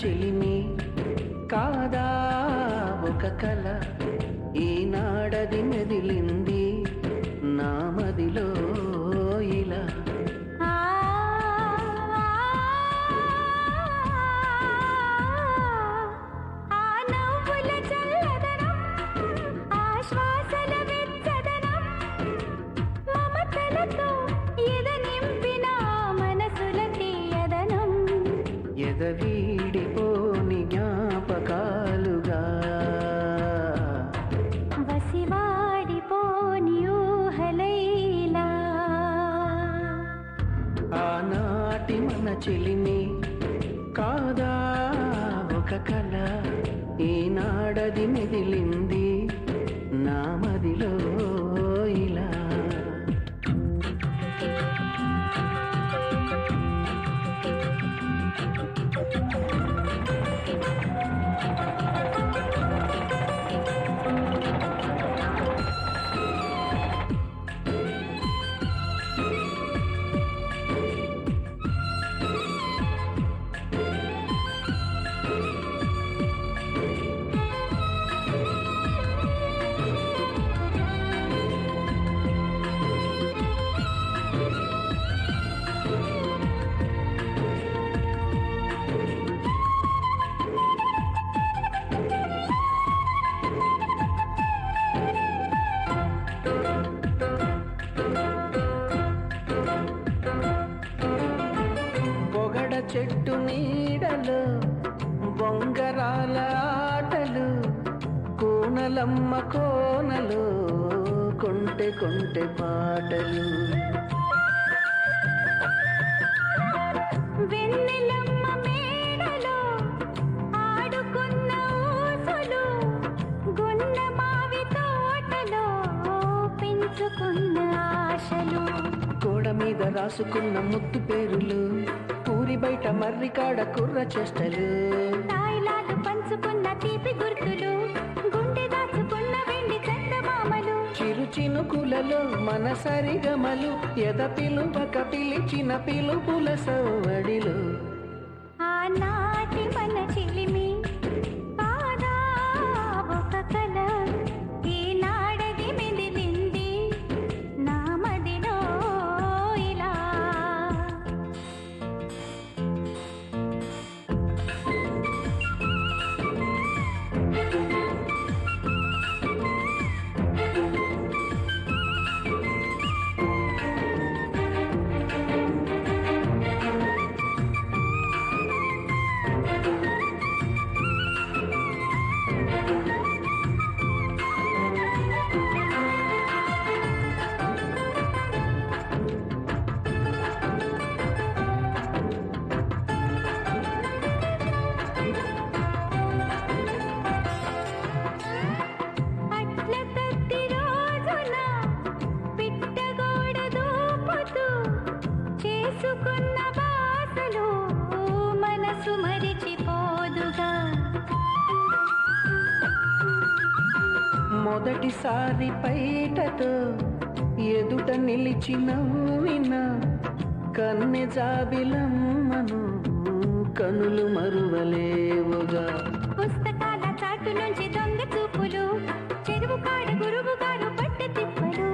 చెలిమి కాదా ఒక కల, ఈనాడది మెదిలింది నా మదిలో ఇలా. ఎదవీడిపోని జ్ఞాపకాలుగా వసివాడిపోని ఊహలైలా. ఆనాటి మన చెలిమి కాదా ఒక కల, ఈనాడది మెదిలింది నా మదిలో ఇలా. చెట్టు నీడలు బొంగరాల ఆటలు, కోనలమ్మ కోనలు కొంటె కొంటె పాటలు. వెన్నెలమ్మ మేడలో ఆడుకున్న ఊసులు, గున్న మావి తోటలో పెంచుకున్న ఆశలు. గోడ మీద రాసుకున్న ముద్దు పేరులు, ఊరి బయట మర్రికాడ కుర్ర చేష్టలు. తాయిలాలు పంచుకున్న తీపి గుర్తులు, గుండె దాచుకున్న వెండి చందమామలు. చిరు చినుకులలో మన సరిగమలు, ఎద పిలువక పిలిచిన పిలుపుల సవ్వడిలు. ఆనాటి మన చెలిమి కాదా ఒక కల, ఈనాడది మెదిలింది నా మదిలో ఇలా. మొదటిసారి పైటతో ఎదుట నిలిచి నవ్విన కన్నె జాబిలమ్మను కనులు మరువలేవుగా. పుస్తకాల చాటు నుంచి దొంగ చూపులు, చెరువు కాడ గురువు గారు పట్ట తిప్పలు.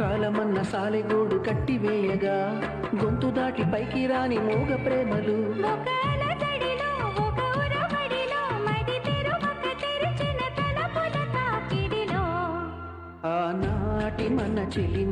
కాలమన్న సాలెగూడు కట్టివేయగా, గొంతు దాటి పైకి రాని మూగ ప్రేమలు. ఆనాటి మన చెలి